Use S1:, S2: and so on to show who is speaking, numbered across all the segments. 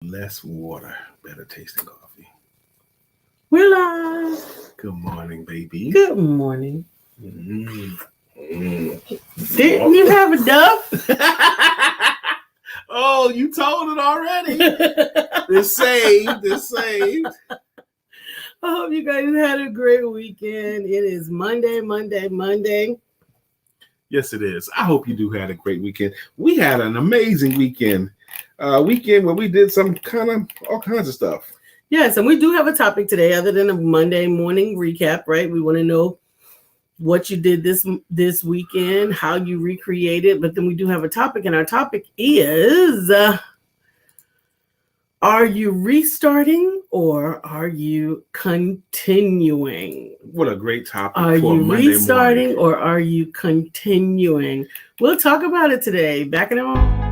S1: less water, better tasting coffee.
S2: We're live.
S1: Good morning, baby.
S2: Good morning.
S1: Mm-hmm.
S2: Didn't you have a duff?
S1: Oh, you told it already. It's saved.
S2: I hope you guys had a great weekend. It is Monday.
S1: Yes, it is. I hope you do had a great weekend. We had an amazing weekend. Weekend where we did all kinds of stuff.
S2: Yes, and we do have a topic today other than a Monday morning recap, right? We want to know what you did this weekend, how you recreated, but then we do have a topic, and our topic is, are you restarting or are you continuing?
S1: What a great topic.
S2: Are
S1: for
S2: you
S1: Monday
S2: restarting
S1: morning.
S2: or are you continuing? We'll talk about it today. Back in a moment.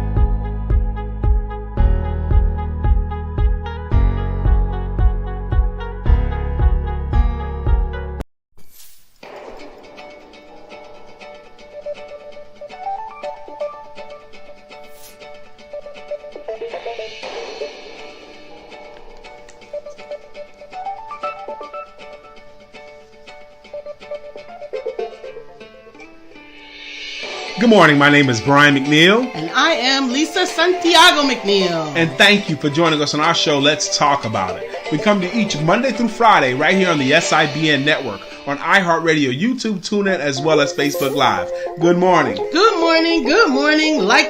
S1: Good morning. My name is Brian McNeill.
S2: And I am Lisa Santiago McNeill.
S1: And thank you for joining us on our show, Let's Talk About It. We come to each Monday through Friday right here on the SIBN network, on iHeartRadio, YouTube, TuneIn, as well as Facebook Live. Good morning.
S2: Good morning. Good morning. Like.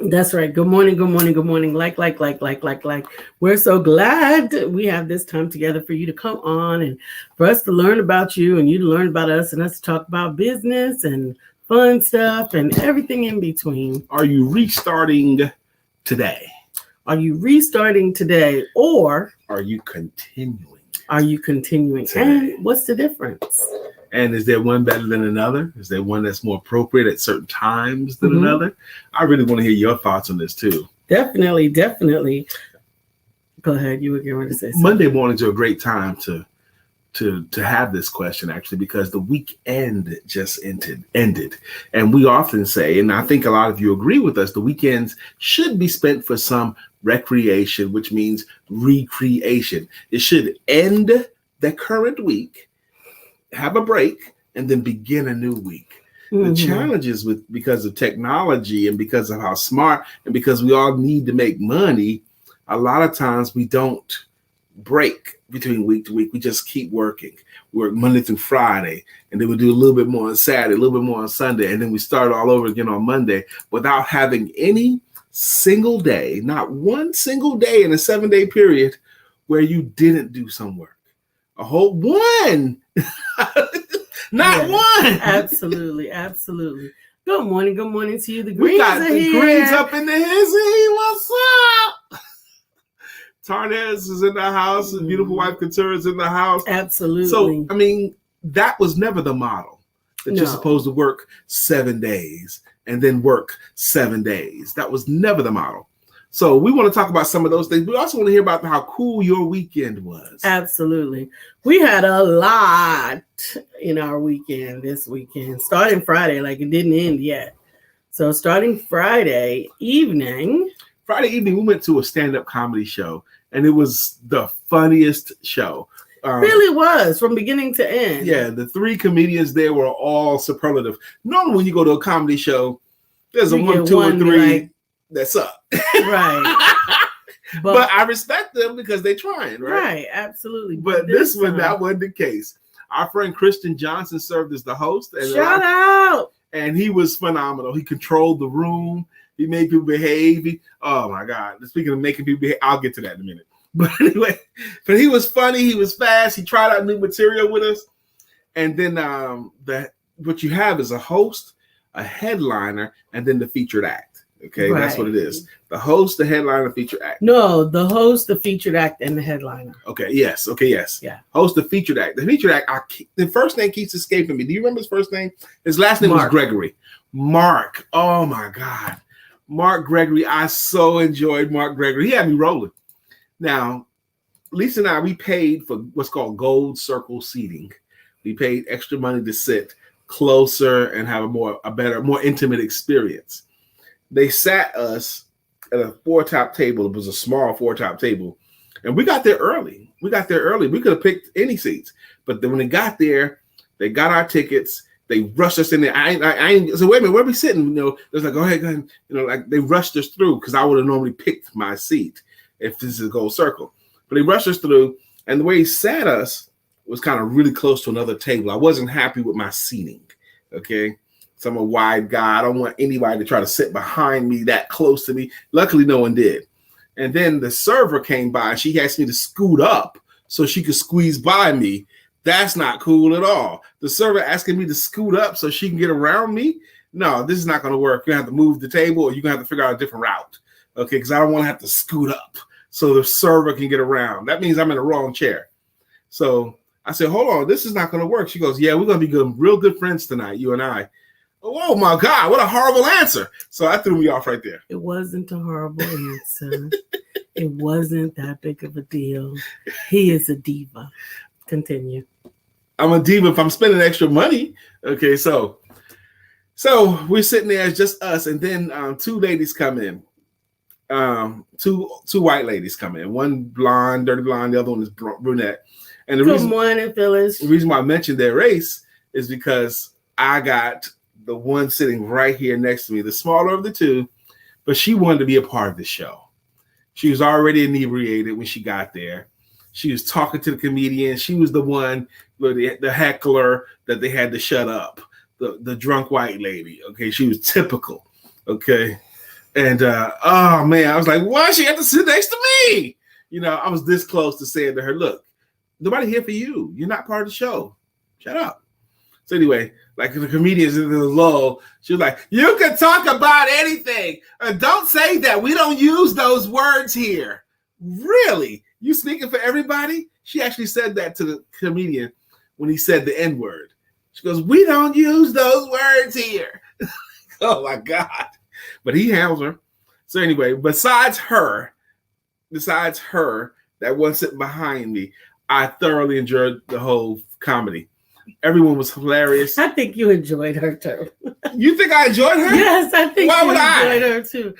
S2: That's right. Good morning. Like. We're so glad we have this time together for you to come on and for us to learn about you and you to learn about us and us to talk about business and fun stuff and everything in between.
S1: Are you restarting today?
S2: Are you restarting today or
S1: are you continuing?
S2: Today? And what's the difference?
S1: And is there one better than another? Is there one that's more appropriate at certain times than another? I really want to hear your thoughts on this too.
S2: Definitely. Go ahead. You were going to say something.
S1: Monday mornings are a great time to have this question, actually, because the weekend just ended. And we often say, and I think a lot of you agree with us, the weekends should be spent for some recreation, which means recreation. It should end the current week, have a break, and then begin a new week. The challenges because of technology and because of how smart and because we all need to make money, a lot of times we don't break between week to week. We just keep working. We work Monday through Friday, and then we do a little bit more on Saturday, a little bit more on Sunday, and then we start all over again on Monday without having any single day, not one single day in a 7-day period where you didn't do some work. A whole one. Not one.
S2: Absolutely. Good morning to you. The Greens
S1: got
S2: are
S1: the
S2: here.
S1: Greens up in the hizzy. What's up? Tarnez is in the house. His beautiful wife Couture is in the house.
S2: Absolutely.
S1: So, I mean, that was never the model. That you're supposed to work 7 days and then work 7 days. That was never the model. So we want to talk about some of those things. We also want to hear about how cool your weekend was.
S2: Absolutely. We had a lot in our weekend this weekend, starting Friday, like it didn't end yet. So starting Friday evening,
S1: we went to a stand-up comedy show, and it was the funniest show.
S2: Really was, from beginning to end.
S1: Yeah, the 3 comedians there were all superlative. Normally when you go to a comedy show, there's a 1, 2, or 3 that's up.
S2: Right.
S1: But I respect them because they're trying, right?
S2: Right, absolutely.
S1: But this one, that wasn't the case. Our friend Christian Johnson served as the host. And
S2: shout out!
S1: And he was phenomenal. He controlled the room. He made people behave. Oh, my God. Speaking of making people behave, I'll get to that in a minute. But anyway, but he was funny. He was fast. He tried out new material with us. And then what you have is a host, a headliner, and then the featured act. Okay, right. That's what it is. The host, the headliner, featured act.
S2: No, the host, the featured act, and the headliner.
S1: Okay, yes. Yeah. Host, the featured act. The featured act, the first name keeps escaping me. Do you remember his first name? His last name was Gregory. Mark. Oh, my God. Mark Gregory. I so enjoyed Mark Gregory. He had me rolling. Now, Lisa and I, we paid for what's called gold circle seating. We paid extra money to sit closer and have a better, more intimate experience. they sat us at a 4-top table. It was a small 4-top table. And we got there early. We could have picked any seats. But then when they got there, they got our tickets. They rushed us in there. I so wait a minute, where are we sitting? You know, it was like, go ahead. You know, like they rushed us through because I would have normally picked my seat if this is a gold circle. But they rushed us through. And the way he sat us was kind of really close to another table. I wasn't happy with my seating. Okay. So I'm a wide guy. I don't want anybody to try to sit behind me that close to me. Luckily, no one did. And then the server came by and she asked me to scoot up so she could squeeze by me. That's not cool at all. The server asking me to scoot up so she can get around me. No, this is not going to work. You have to move the table or you're going to have to figure out a different route. Okay, because I don't want to have to scoot up so the server can get around. That means I'm in the wrong chair. So I said, hold on, this is not going to work. She goes, yeah, we're going to be real good friends tonight, you and I. Oh my God, what a horrible answer. So I threw me off right there.
S2: It wasn't a horrible answer. It wasn't that big of a deal. He is a diva. Continue.
S1: I'm a diva if I'm spending extra money. Okay, so we're sitting there as just us, and then two ladies come in. Two white ladies come in. One blonde, dirty blonde, the other one is brunette. And the reason why I mentioned their race is because I got the one sitting right here next to me, the smaller of the two, but she wanted to be a part of the show. She was already inebriated when she got there. She was talking to the comedian. She was the one, the heckler that they had to shut up, the drunk white lady. Okay, she was typical. Okay, and oh man, I was like, why she had to sit next to me? You know, I was this close to saying to her, look, nobody here for you. You're not part of the show. Shut up. So anyway, like the comedians in the lull, she was like, you can talk about anything. Don't say that. We don't use those words here. Really? You speaking for everybody? She actually said that to the comedian when he said the N-word. She goes, we don't use those words here. Oh my God. But he handles her. So anyway, besides her, that one sitting behind me, I thoroughly enjoyed the whole comedy. Everyone was hilarious.
S2: I think you enjoyed her too.
S1: You think I enjoyed her?
S2: Yes, I think you enjoyed
S1: her
S2: too.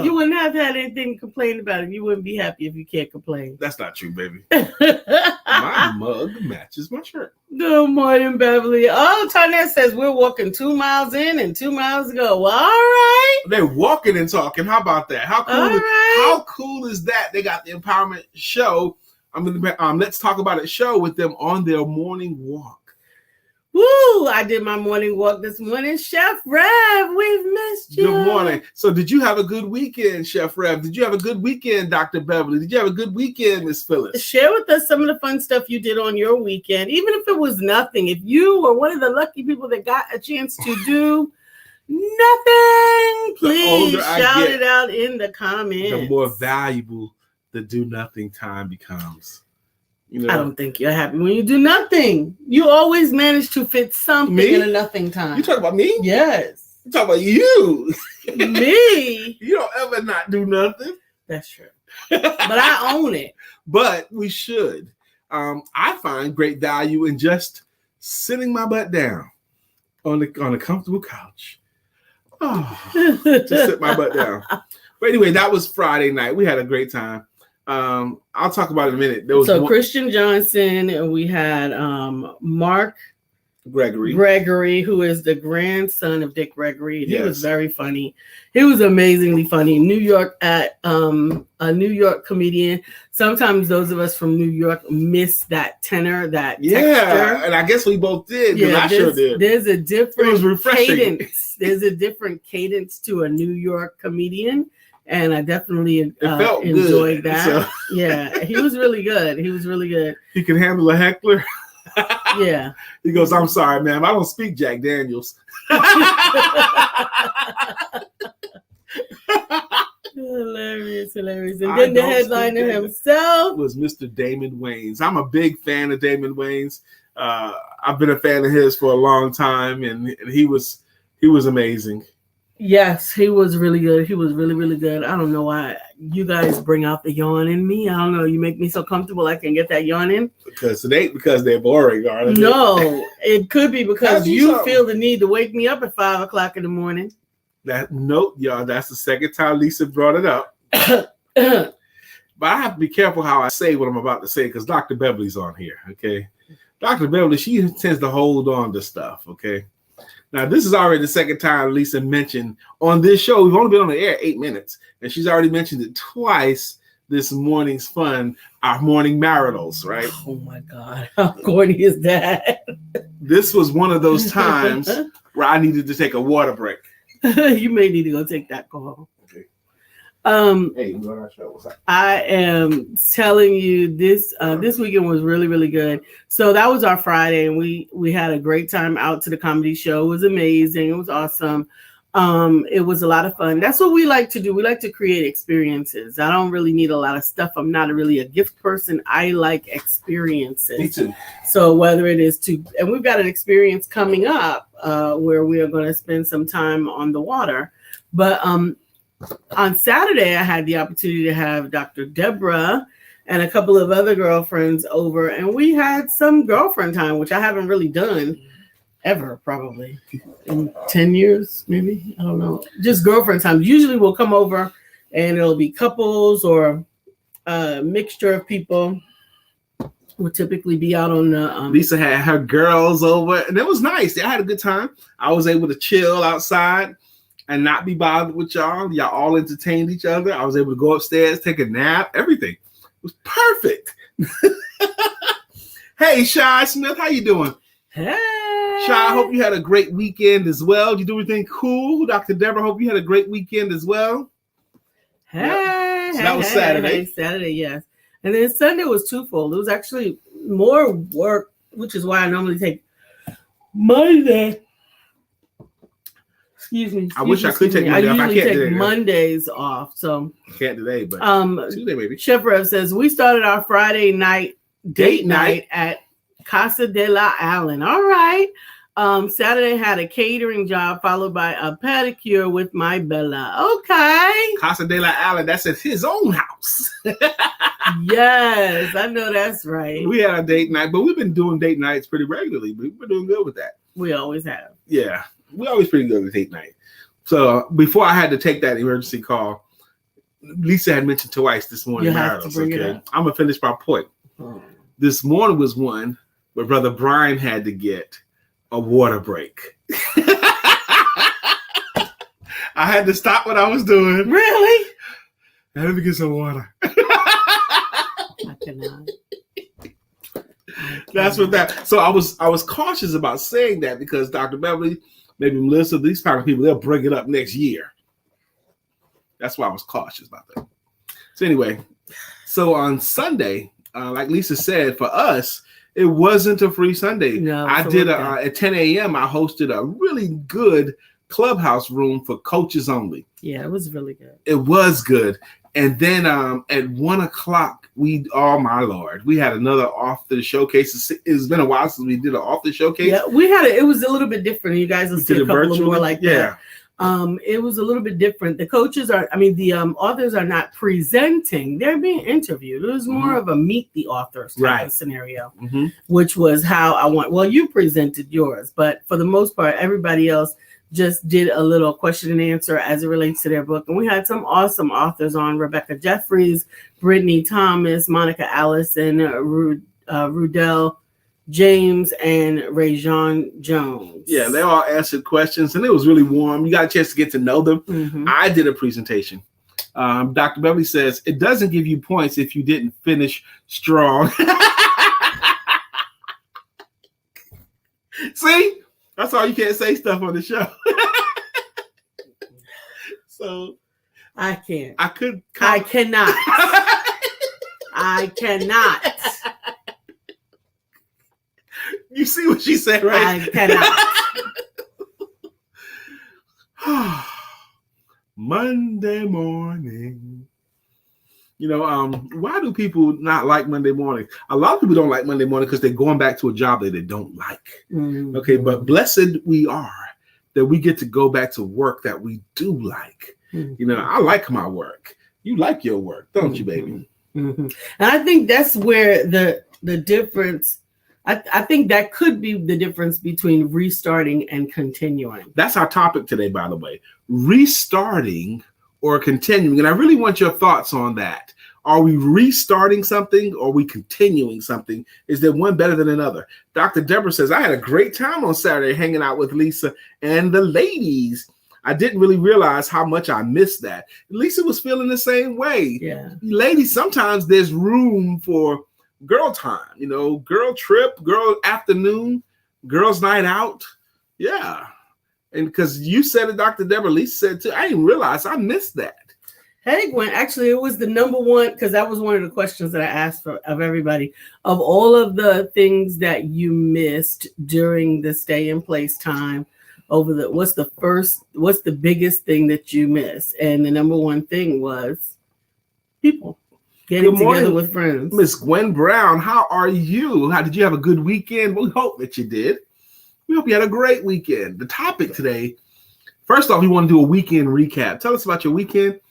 S2: You wouldn't have had anything to complain about it. You wouldn't be happy if you can't complain.
S1: That's not true, baby. My mug matches my shirt.
S2: Good morning, Beverly. Oh, Tarnett says we're walking 2 miles in and 2 miles to go. Well, all right.
S1: They're walking and talking. How about that? How cool is that? They got the empowerment show. Let's talk about it show with them on their morning walk.
S2: Woo! I did my morning walk this morning. Chef Rev, we've missed you.
S1: Good morning. So did you have a good weekend, Chef Rev? Did you have a good weekend, Dr. Beverly? Did you have a good weekend, Miss Phyllis?
S2: Share with us some of the fun stuff you did on your weekend, even if it was nothing. If you were one of the lucky people that got a chance to do nothing, please shout it out in the comments.
S1: The more valuable the do nothing time becomes. You know,
S2: I don't think you're happy when you do nothing. You always manage to fit something in a nothing time.
S1: You talk about me?
S2: Yes.
S1: You talk about you.
S2: Me?
S1: You don't ever not do nothing.
S2: That's true. But I own it.
S1: But we should. I find great value in just sitting my butt down on a comfortable couch. Oh, just sit my butt down. But anyway, that was Friday night. We had a great time. I'll talk about it in a minute. There was
S2: Christian Johnson, and we had Mark Gregory, who is the grandson of Dick Gregory. He was very funny. He was amazingly funny. New York a New York comedian. Sometimes those of us from New York miss that tenor, that texture.
S1: And I guess we both did.
S2: Yeah,
S1: I sure did.
S2: There's a different
S1: it was refreshing.
S2: cadence. There's a different cadence to a New York comedian. And I definitely enjoyed that. So. Yeah, he was really good.
S1: He can handle a heckler.
S2: Yeah.
S1: He goes, I'm sorry, ma'am. I don't speak Jack Daniels.
S2: Hilarious. And then the headliner himself
S1: was Mr. Damon Wayans. I'm a big fan of Damon Wayans. I've been a fan of his for a long time, and he was amazing.
S2: Yes, he was really good. He was really, really good. I don't know why you guys bring out the yawn in me. I don't know. You make me so comfortable I can get that yawn in.
S1: Because it ain't because they're boring, are they?
S2: No, it could be because you feel the need to wake me up at 5 o'clock in the morning.
S1: Nope, y'all. That's the second time Lisa brought it up. But I have to be careful how I say what I'm about to say because Dr. Beverly's on here, okay? Dr. Beverly, she tends to hold on to stuff, okay? Now, this is already the second time Lisa mentioned on this show. We've only been on the air 8 minutes, and she's already mentioned it twice this morning's fun, our morning maritals, right?
S2: Oh, my God. How corny is that?
S1: This was one of those times where I needed to take a water break.
S2: You may need to go take that call.
S1: Hey,
S2: I am telling you this weekend was really, really good. So that was our Friday, and we had a great time out to the comedy show. It was amazing. It was awesome. It was a lot of fun. That's what we like to do. We like to create experiences. I don't really need a lot of stuff. I'm not really a gift person. I like experiences.
S1: Me too.
S2: So whether it is and we've got an experience coming up where we are going to spend some time on the water, but on Saturday, I had the opportunity to have Dr. Deborah and a couple of other girlfriends over, and we had some girlfriend time, which I haven't really done ever, probably in 10 years, maybe. I don't know. Just girlfriend time. Usually we'll come over and it'll be couples or a mixture of people. We'll typically be out on the...
S1: Lisa had her girls over, and it was nice. I had a good time. I was able to chill outside and not be bothered with y'all. Y'all all entertained each other. I was able to go upstairs, take a nap, everything. It was perfect. Hey, Shy Smith, how you doing?
S2: Hey.
S1: Shy, I hope you had a great weekend as well. Did you do anything cool? Dr. Deborah, hope you had a great weekend as well.
S2: Hey.
S1: Yep. So that was Saturday.
S2: Saturday, yes. And then Sunday was twofold. It was actually more work, which is why I normally take Monday. Excuse me.
S1: I wish I could take Monday off.
S2: I
S1: I
S2: usually
S1: can't
S2: take
S1: today,
S2: Mondays off. So
S1: I can't today, but Tuesday maybe.
S2: Chef Rev says we started our Friday night date night at Casa de la Allen. All right. Saturday had a catering job followed by a pedicure with my Bella. Okay.
S1: Casa de la Allen, that's at his own house.
S2: Yes, I know that's right.
S1: We had a date night, but we've been doing date nights pretty regularly. We've been doing good with that.
S2: We always have.
S1: Yeah, we're always pretty good with date night. So before I had to take that emergency call, Lisa had mentioned twice this morning.
S2: You have to bring it up.
S1: I'm going to finish my point. This morning was one where Brother Brian had to get a water break. I had to stop what I was doing.
S2: Really?
S1: I had to get some water.
S2: I cannot.
S1: That's what that. So I was cautious about saying that because Dr. Beverly, maybe Melissa, these kind of people, they'll bring it up next year. That's why I was cautious about that. So anyway, so on Sunday, like Lisa said, for us, it wasn't a free Sunday.
S2: No,
S1: I did at 10 a.m. I hosted a really good clubhouse room for coaches only.
S2: Yeah, it was really good.
S1: It was good. And then at 1 o'clock, oh my Lord, we had another off the showcase. It's been a while since we did an off the showcase.
S2: Yeah, we had it. It was a little bit different. You guys will see a couple of more like that. It was a little bit different. The authors are not presenting. They're being interviewed. It was more of a meet the authors type of scenario, which was how I want. Well, you presented yours, but for the most part, everybody else just did a little question and answer as it relates to their book. And we had some awesome authors on: Rebecca Jeffries, Brittany Thomas, Monica Allison, Rudell James, and Rajon Jones. Yeah,
S1: they all answered questions, and it was really warm. You got a chance to get to know them. I did a presentation. Dr. Beverly says, it doesn't give you points if you didn't finish strong. See? That's why you can't say stuff on the show. So
S2: I can't.
S1: I could.
S2: I cannot. I cannot.
S1: You see what she said, right?
S2: I cannot.
S1: Monday morning. You know, why do people not like Monday morning? A lot of people don't like Monday morning because they're going back to a job that they don't like. Okay, but blessed we are that we get to go back to work that we do like. You know, I like my work. You like your work, don't you, baby?
S2: And I think that's where the difference. I think that could be the difference between restarting and continuing.
S1: That's our topic today, by the way. Restarting or continuing. And I really want your thoughts on that. Are we restarting something or are we continuing something? Is there one better than another? Dr. Deborah says, I had a great time on Saturday hanging out with Lisa and the ladies. I didn't really realize how much I missed that. Lisa was feeling the same way.
S2: Yeah.
S1: Ladies, sometimes there's room for girl time, girl trip, girl afternoon, girls night out. Yeah. And because you said it, Dr. Deborah, Lisa said too, I didn't realize I missed that.
S2: Hey, Gwen, actually, it was the number one, because that was one of the questions that I asked of everybody. Of all of the things that you missed during the stay in place time, what's the biggest thing that you missed? And the number one thing was people. Getting together with friends.
S1: Miss Gwen Brown, how are you? Did you have a good weekend? We hope that you did. We hope you had a great weekend. The topic today, first off, we want to do a weekend recap. Tell us about your weekend,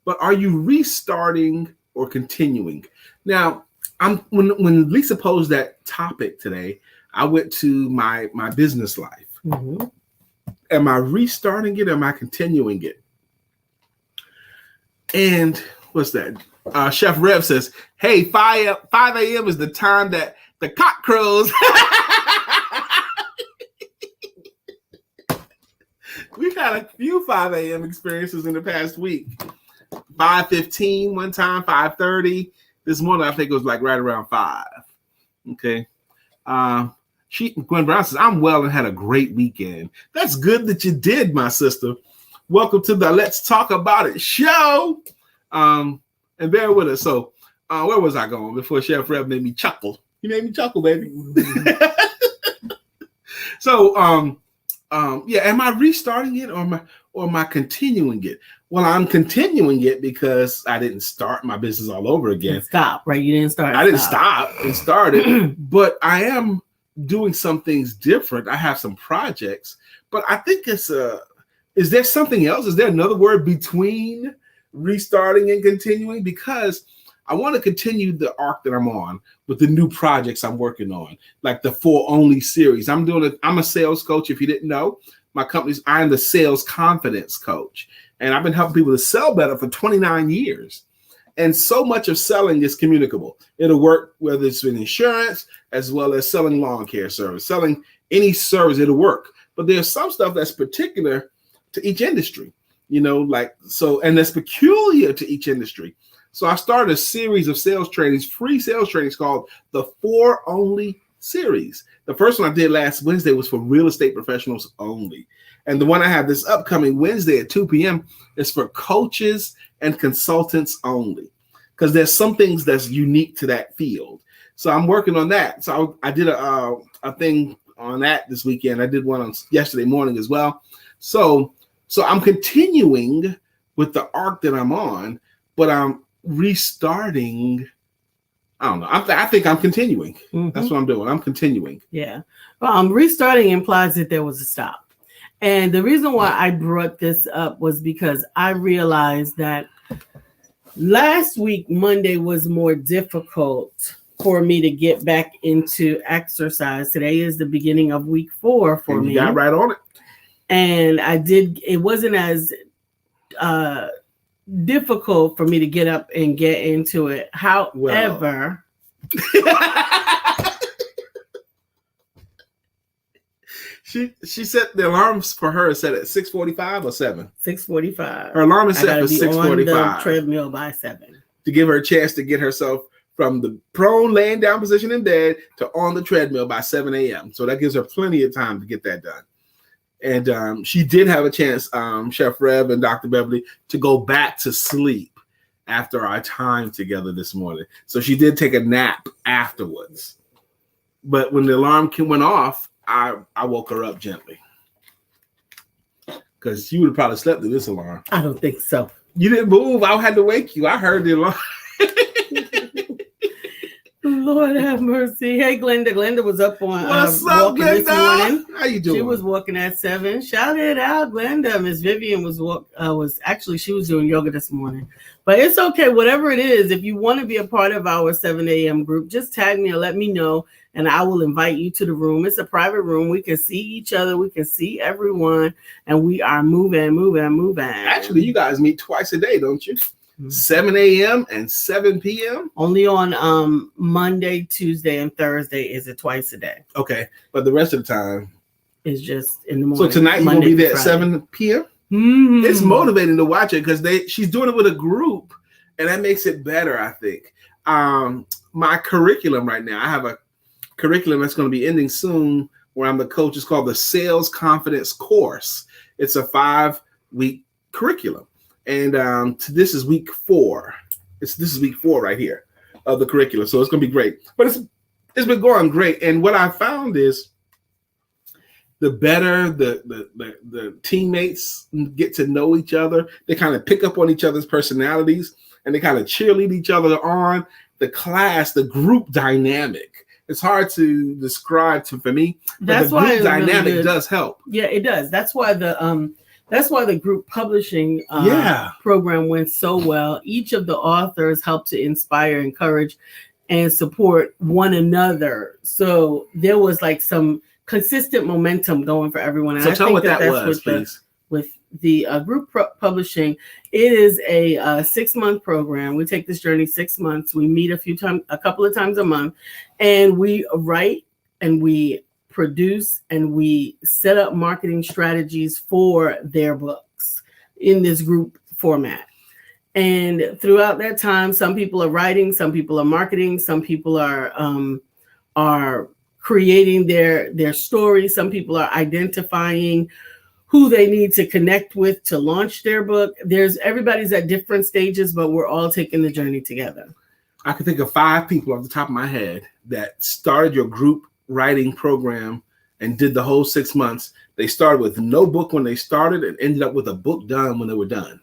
S1: but are you restarting or continuing? Now, when Lisa posed that topic today, I went to my business life.
S2: Mm-hmm.
S1: Am I restarting it or am I continuing it? And what's that? Chef Rev says, hey, 5 a.m. is the time that the cock crows. We've had a few 5 a.m. experiences in the past week. 5:15 one time, 5:30. This morning, I think it was like right around 5. Okay. Gwen Brown says, I'm well and had a great weekend. That's good that you did, my sister. Welcome to the Let's Talk About It show. And bear with us. So, where was I going before Chef Rev made me chuckle? He made me chuckle, baby. So, am I restarting it or am I continuing it? Well, I'm continuing it because I didn't start my business all over again.
S2: Stop, right? You didn't start.
S1: I didn't stop and start it, but I am doing some things different. I have some projects, but I think is there something else? Is there another word between restarting and continuing? Because I want to continue the arc that I'm on with the new projects I'm working on, like the For Only series. I'm a sales coach. If you didn't know, I'm the sales confidence coach, and I've been helping people to sell better for 29 years. And so much of selling is communicable. It'll work whether it's in insurance as well as selling lawn care service, selling any service, it'll work. But there's some stuff that's particular to each industry, and that's peculiar to each industry. So I started a series of free sales trainings called the For Only series. The first one I did last Wednesday was for real estate professionals only. And the one I have this upcoming Wednesday at 2 p.m. is for coaches and consultants only, because there's some things that's unique to that field. So I'm working on that. So I did a thing on that this weekend. I did one on yesterday morning as well. So I'm continuing with the arc that I'm on, but I'm restarting. I don't know. I think I'm continuing. Mm-hmm. That's what I'm doing. I'm continuing.
S2: Yeah. Well, restarting implies that there was a stop. And the reason why I brought this up was because I realized that last week, Monday, was more difficult for me to get back into exercise. Today is the beginning of week 4 for me.
S1: You got right on it.
S2: And it wasn't as difficult for me to get up and get into it. However,
S1: she set the alarms for her set at 6:45 or 7.
S2: 6:45.
S1: Her alarm is set for 6:45.
S2: On the treadmill by 7
S1: to give her a chance to get herself from the prone laying down position in bed to on the treadmill by 7 a.m. So that gives her plenty of time to get that done. And she did have a chance, Chef Rev and Dr. Beverly, to go back to sleep after our time together this morning. So she did take a nap afterwards. But when the alarm went off, I woke her up gently. Because you would have probably slept through this alarm.
S2: I don't think so.
S1: You didn't move. I had to wake you. I heard the alarm.
S2: Lord have mercy. Hey, Glenda. Glenda was up on
S1: What's up,
S2: walking this
S1: Glenda?
S2: morning.
S1: How you doing?
S2: She was walking at 7. Shout it out, Glenda. Miss Vivian was she was doing yoga this morning. But it's okay, whatever it is. If you want to be a part of our 7 a.m. group, just tag me or let me know, and I will invite you to the room. It's a private room. We can see each other. We can see everyone, and we are moving.
S1: Actually, you guys meet twice a day, don't you? 7 a.m. and 7 p.m.
S2: Only on Monday, Tuesday, and Thursday is it twice a day.
S1: Okay, but the rest of the time
S2: is just in the morning.
S1: So tonight you're gonna be there at 7 p.m.
S2: Mm-hmm.
S1: It's motivating to watch it because she's doing it with a group, and that makes it better, I think. My curriculum right now, I have a curriculum that's going to be ending soon where I'm the coach. It's called the Sales Confidence Course. It's a 5-week curriculum. And this is week 4. This is week 4 right here of the curriculum. So it's going to be great. But it's been going great. And what I found is the better the teammates get to know each other, they kind of pick up on each other's personalities and they kind of cheerlead each other on. The class, the group dynamic. It's hard to describe for me, but the group dynamic really does help.
S2: Yeah, it does. That's why the group publishing program went so well. Each of the authors helped to inspire, encourage, and support one another. So there was like some consistent momentum going for everyone. And
S1: so tell what that was, please.
S2: With the group publishing, it is a 6-month program. We take this journey 6 months. We meet a couple of times a month, and we write and we produce and we set up marketing strategies for their books in this group format. And throughout that time, some people are writing, some people are marketing, some people are creating their story, some people are identifying who they need to connect with to launch their book. Everybody's at different stages, but we're all taking the journey together.
S1: I can think of 5 people off the top of my head that started your group writing program and did the whole 6 months. They started with no book when they started and ended up with a book done when they were done.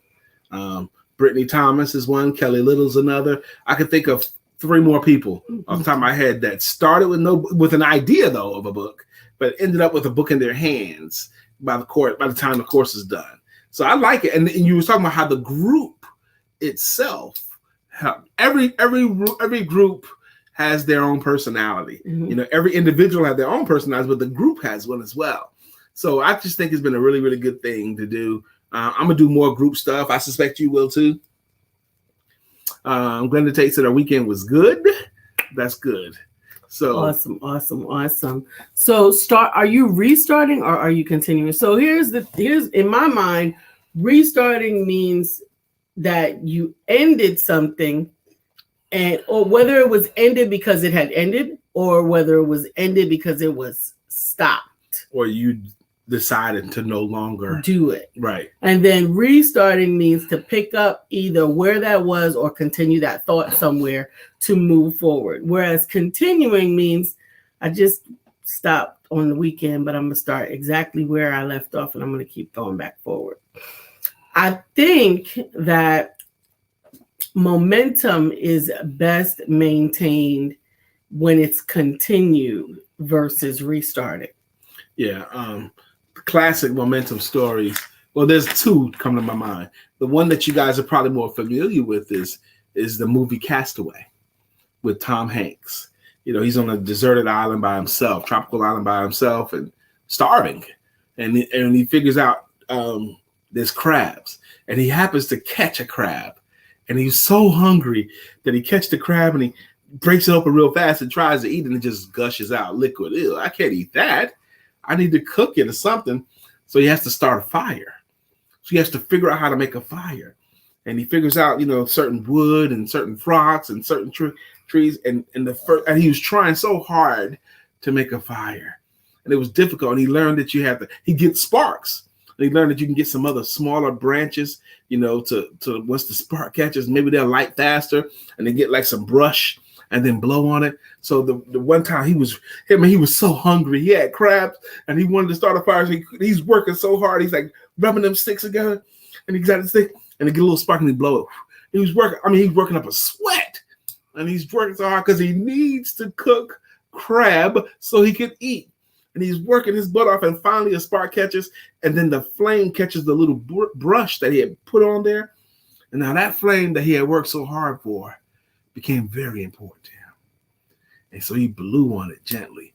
S1: Brittany Thomas is one, Kelly Little's another. I can think of 3 more people off the top of my head that started with an idea though of a book, but ended up with a book in their hands by the time the course is done. So I like it. And you were talking about how the group itself, every group has their own personality. Mm-hmm. You know, every individual has their own personality, but the group has one as well. So I just think it's been a really, really good thing to do. I'm gonna do more group stuff. I suspect you will too. Glenda Tate said our weekend was good. That's good. So awesome. So are you restarting or are you continuing? So here's in my mind, restarting means that you ended something, or whether it was ended because it had ended, or whether it was ended because it was stopped. Or you decided to no longer
S2: do it.
S1: Right.
S2: And then restarting means to pick up either where that was or continue that thought somewhere to move forward. Whereas continuing means I just stopped on the weekend, but I'm going to start exactly where I left off and I'm going to keep going back forward. I think that momentum is best maintained when it's continued versus restarted.
S1: Yeah. Classic momentum stories. Well, there's 2 coming to my mind. The one that you guys are probably more familiar with is the movie Castaway with Tom Hanks. You know, he's on a deserted island by himself, tropical island by himself, and starving. And he figures out there's crabs, and he happens to catch a crab, and he's so hungry that he catches the crab and he breaks it open real fast and tries to eat it, and it just gushes out liquid. Ew, I can't eat that. I need to cook it or something. So he has to start a fire. So he has to figure out how to make a fire. And he figures out, certain wood and certain rocks and certain trees. And he was trying so hard to make a fire. And it was difficult. And he learned that he gets sparks. And he learned that you can get some other smaller branches, to once the spark catches, maybe they'll light faster. And they get like some brush and then blow on it. So the one time he was so hungry. He had crabs and he wanted to start a fire. So he's working so hard. He's like rubbing them sticks together, and he got his stick and it get a little spark and he blow it. He's working up a sweat. and he's working so hard because he needs to cook crab so he can eat. And he's working his butt off, and finally a spark catches, and then the flame catches the little brush that he had put on there. And now that flame that he had worked so hard for became very important to him. And so he blew on it gently.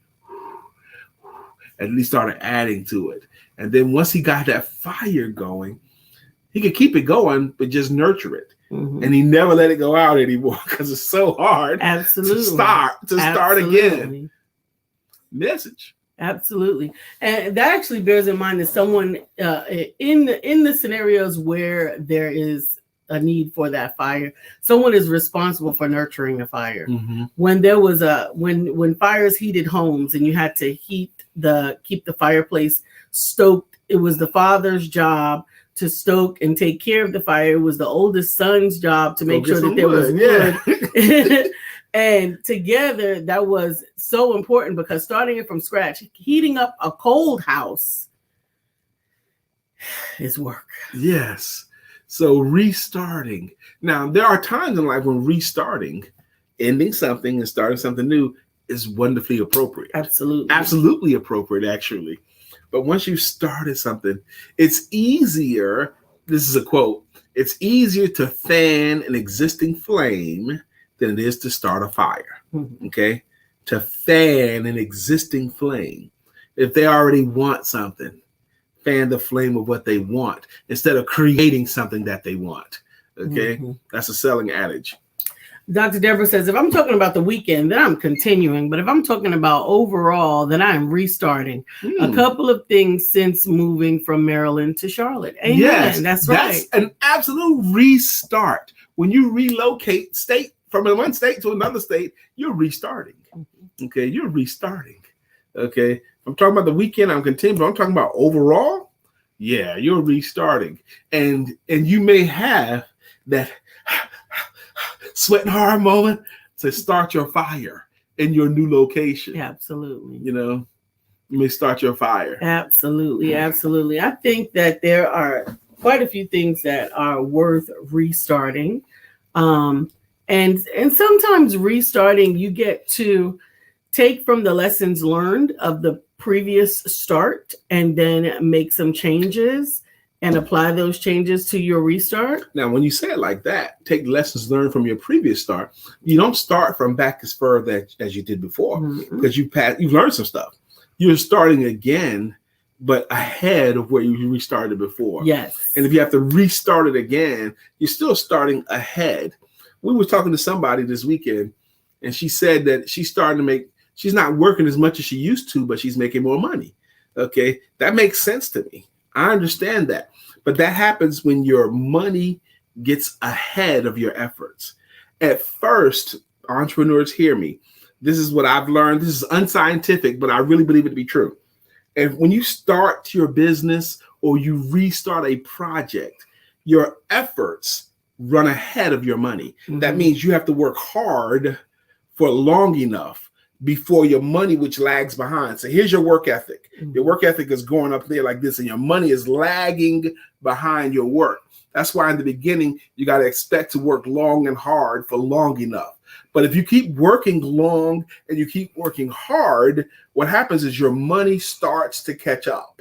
S1: And he started adding to it. And then once he got that fire going, he could keep it going, but just nurture it. Mm-hmm. And he never let it go out anymore because it's so hard to start again. Message.
S2: Absolutely. And that actually bears in mind that someone in the scenarios where there is a need for that fire, someone is responsible for nurturing the fire. Mm-hmm. When there was when fires heated homes and you had to keep the fireplace stoked, it was the father's job to stoke and take care of the fire. It was the oldest son's job to make sure that there was wood. And together, that was so important because starting it from scratch, heating up a cold house is work.
S1: Yes. So restarting. Now, there are times in life when restarting, ending something and starting something new is wonderfully appropriate.
S2: Absolutely.
S1: Absolutely appropriate, actually. But once you've started something, it's easier. This is a quote. It's easier to fan an existing flame than it is to start a fire. Mm-hmm. Okay? To fan an existing flame. If they already want something, fan the flame of what they want instead of creating something that they want. Okay? Mm-hmm. That's a selling adage.
S2: Dr. Deborah says, if I'm talking about the weekend, then I'm continuing. But if I'm talking about overall, then I'm restarting. A couple of things since moving from Maryland to Charlotte. Amen.
S1: Yes,
S2: that's right.
S1: That's an absolute restart. When you relocate from one state to another state, you're restarting. Okay, you're restarting. Okay, I'm talking about the weekend, I'm continuing, but I'm talking about overall. Yeah, you're restarting. And you may have that sweat and hard moment to start your fire in your new location.
S2: Absolutely.
S1: You may start your fire.
S2: Absolutely. Absolutely. I think that there are quite a few things that are worth restarting. And sometimes restarting, you get to take from the lessons learned of the previous start and then make some changes and apply those changes to your restart.
S1: Now, when you say it like that, take lessons learned from your previous start. You don't start from back as far as you did before, because you've learned some stuff. You're starting again, but ahead of where you restarted before.
S2: Yes.
S1: And if you have to restart it again, you're still starting ahead. We were talking to somebody this weekend, and she said that she's not working as much as she used to, but she's making more money. Okay, that makes sense to me. I understand that. But that happens when your money gets ahead of your efforts. At first, entrepreneurs, hear me. This is what I've learned. This is unscientific, but I really believe it to be true. And when you start your business or you restart a project, your efforts run ahead of your money. Mm-hmm. That means you have to work hard for long enough before your money, which lags behind. So here's your work ethic. Mm-hmm. Your work ethic is going up there like this, and your money is lagging behind your work. That's why in the beginning, you got to expect to work long and hard for long enough. But if you keep working long and you keep working hard, what happens is your money starts to catch up.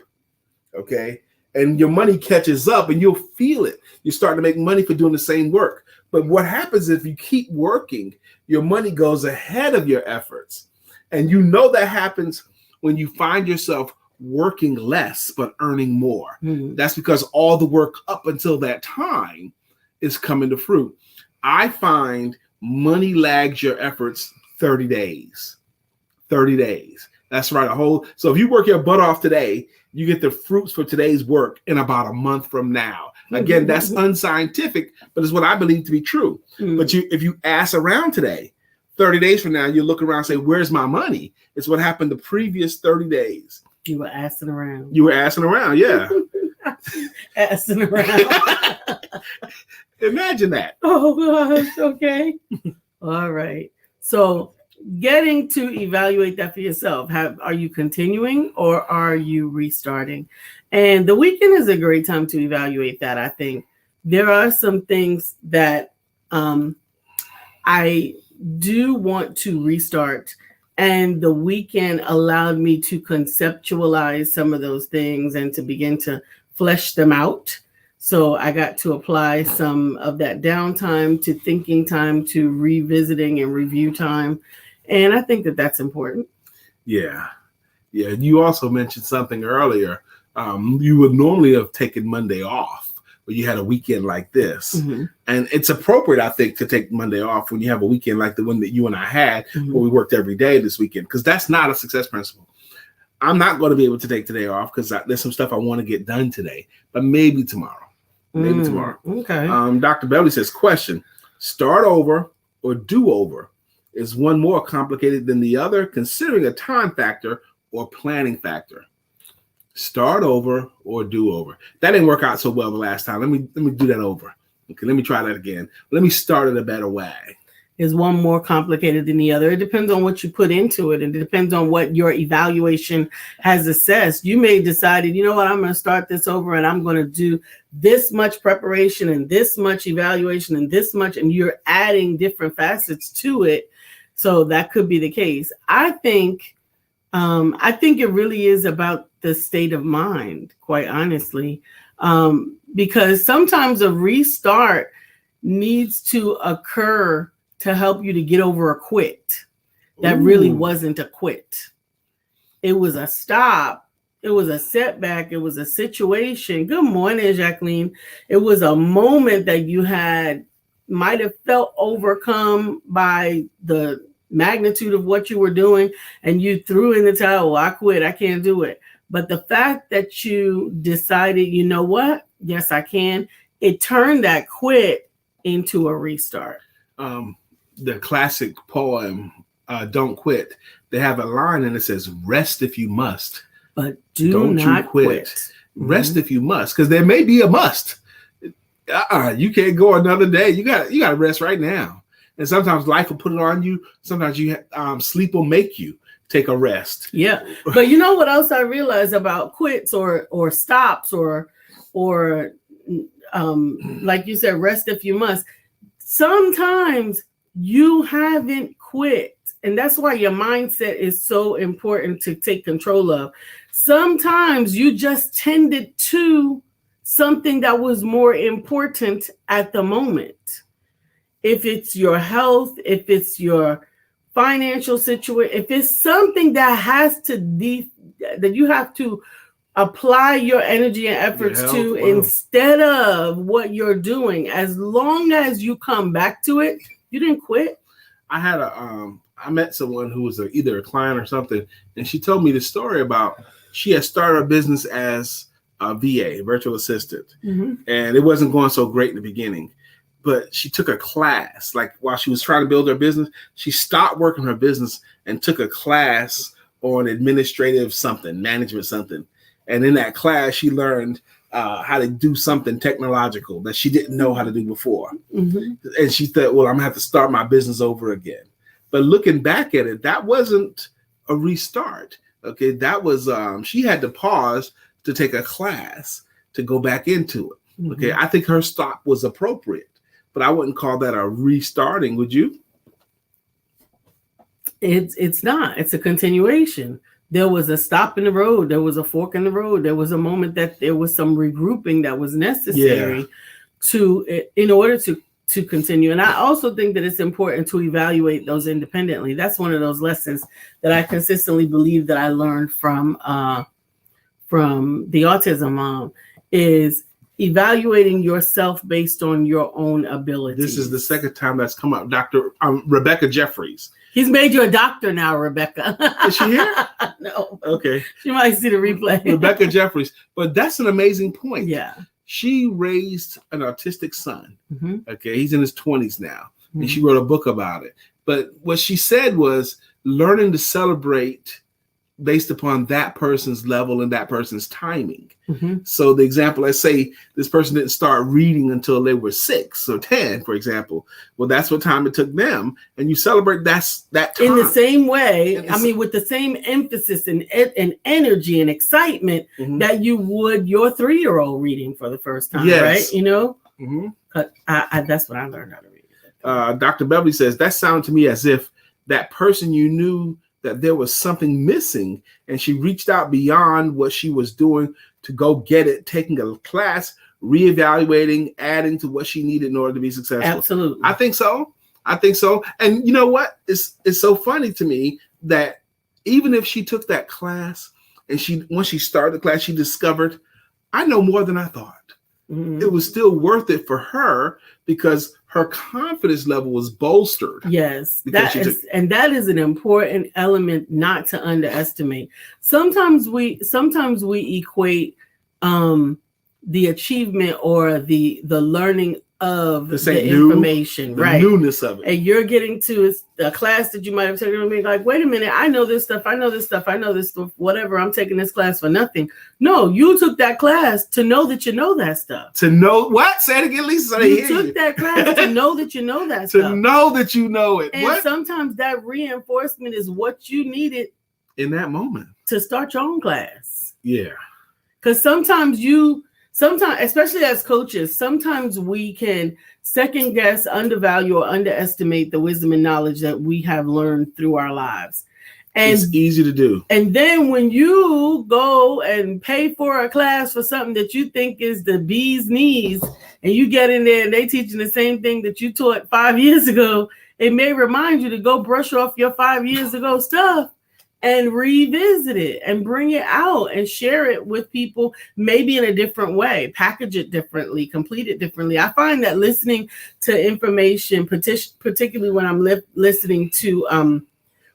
S1: Okay? And your money catches up and you'll feel it. You start to make money for doing the same work. But what happens if you keep working, your money goes ahead of your efforts. And that happens when you find yourself working less but earning more. Mm-hmm. That's because all the work up until that time is coming to fruit. I find money lags your efforts 30 days. 30 days. That's right. So if you work your butt off today, you get the fruits for today's work in about a month from now. Again, that's unscientific, but it's what I believe to be true. Mm-hmm. But if you ask around today, 30 days from now, you look around and say, where's my money? It's what happened the previous 30 days.
S2: You were asking around.
S1: You were asking around, yeah.
S2: Asking around.
S1: Imagine that.
S2: Oh, gosh. Okay. All right. So getting to evaluate that for yourself. Are you continuing or are you restarting? And the weekend is a great time to evaluate that, I think. There are some things that I do want to restart, and the weekend allowed me to conceptualize some of those things and to begin to flesh them out. So I got to apply some of that downtime to thinking time, to revisiting and review time. And I think that that's important.
S1: Yeah. Yeah. You also mentioned something earlier. You would normally have taken Monday off, but you had a weekend like this.
S2: Mm-hmm.
S1: And it's appropriate, I think, to take Monday off when you have a weekend like the one that you and I had,
S2: Mm-hmm.
S1: where we worked every day this weekend, because that's not a success principle. I'm not going to be able to take today off because there's some stuff I want to get done today, but maybe tomorrow. Maybe tomorrow.
S2: Okay.
S1: Dr. Beverly says, question, start over or do over? Is one more complicated than the other, considering a time factor or planning factor? Start over or do over? That didn't work out so well the last time. Let me do that over. Okay, let me try that again. Let me start it a better way.
S2: Is one more complicated than the other? It depends on what you put into it, and it depends on what your evaluation has assessed. You may have decided, you know what, I'm going to start this over and I'm going to do this much preparation and this much evaluation and this much, and you're adding different facets to it. So that could be the case. I think it really is about the state of mind, quite honestly, because sometimes a restart needs to occur to help you to get over a quit. That really wasn't a quit. It was a stop. It was a setback. It was a situation. Good morning, Jacqueline. It was a moment that you might have felt overcome by the magnitude of what you were doing, and you threw in the towel. I quit. I can't do it. But the fact that you decided, you know what? Yes, I can. It turned that quit into a restart.
S1: The classic poem, Don't Quit, they have a line and it says, rest if you must.
S2: But don't not quit.
S1: Rest mm-hmm. if you must, because there may be a must. You can't go another day. You got to rest right now. And sometimes life will put it on you. Sometimes sleep will make you take a rest.
S2: Yeah. But you know what else I realized about quits or stops or like you said, rest if you must. Sometimes you haven't quit. And that's why your mindset is so important to take control of. Sometimes you just tended to something that was more important at the moment. If it's your health, if it's your financial situation, if it's something that that you have to apply your energy and efforts to instead of what you're doing, as long as you come back to it, you didn't quit.
S1: I met someone who was either a client or something, and she told me the story about she had started a business as a VA, virtual assistant, mm-hmm. and it wasn't going so great in the beginning. But she took a class, like while she was trying to build her business, she stopped working her business and took a class on administrative something, management something. And in that class, she learned how to do something technological that she didn't know how to do before. Mm-hmm. And she thought, well, I'm going to have to start my business over again. But looking back at it, that wasn't a restart. Okay, that was, she had to pause to take a class to go back into it. Mm-hmm. Okay, I think her stop was appropriate. But I wouldn't call that a restarting, would you?
S2: It's not. It's a continuation. There was a stop in the road. There was a fork in the road. There was a moment that there was some regrouping that was necessary in order to continue. And I also think that it's important to evaluate those independently. That's one of those lessons that I consistently believe that I learned from the autism mom is evaluating yourself based on your own abilities.
S1: This is the second time that's come up. Dr. Rebecca Jeffries.
S2: He's made you a doctor now, Rebecca.
S1: Is she here?
S2: No.
S1: Okay.
S2: She might see the replay.
S1: Rebecca Jeffries. But that's an amazing point.
S2: Yeah.
S1: She raised an autistic son.
S2: Mm-hmm.
S1: Okay. He's in his 20s now. Mm-hmm. And she wrote a book about it. But what she said was learning to celebrate based upon that person's level and that person's timing. Mm-hmm. So the example, let's say this person didn't start reading until they were 6 or 10, for example. Well, that's what time it took them. And you celebrate that time.
S2: In the same way, with the same emphasis and energy and excitement mm-hmm. that you would your 3-year-old reading for the first time, yes. Right? You know? Mm-hmm. That's what I learned how to read.
S1: Dr. Beverly says, that sounded to me as if that person you knew that there was something missing and she reached out beyond what she was doing to go get it, taking a class, reevaluating, adding to what she needed in order to be successful.
S2: Absolutely.
S1: I think so. And you know what? It's so funny to me that even if she took that class and once she started the class, she discovered, I know more than I thought. Mm-hmm. It was still worth it for her because her confidence level was bolstered.
S2: Yes, that is an important element not to underestimate. Sometimes we equate the achievement or the learning of the information,
S1: the
S2: right?
S1: Newness of it.
S2: And you're getting to a class that you might have taken and be like, wait a minute, I know this stuff, whatever, I'm taking this class for nothing. No, you took that class to know that you know that stuff.
S1: To know what? Say it again, Lisa.
S2: You took that class to know that you know that stuff.
S1: To know that you know it.
S2: And sometimes that reinforcement is what you needed
S1: in that moment
S2: to start your own class.
S1: Yeah.
S2: Because sometimes, especially as coaches, sometimes we can second guess, undervalue, or underestimate the wisdom and knowledge that we have learned through our lives. And
S1: it's easy to do.
S2: And then when you go and pay for a class for something that you think is the bee's knees, and you get in there and they teaching the same thing that you taught 5 years ago, it may remind you to go brush off your 5 years ago stuff and revisit it and bring it out and share it with people, maybe in a different way, package it differently, complete it differently. I find that listening to information, particularly when I'm listening to,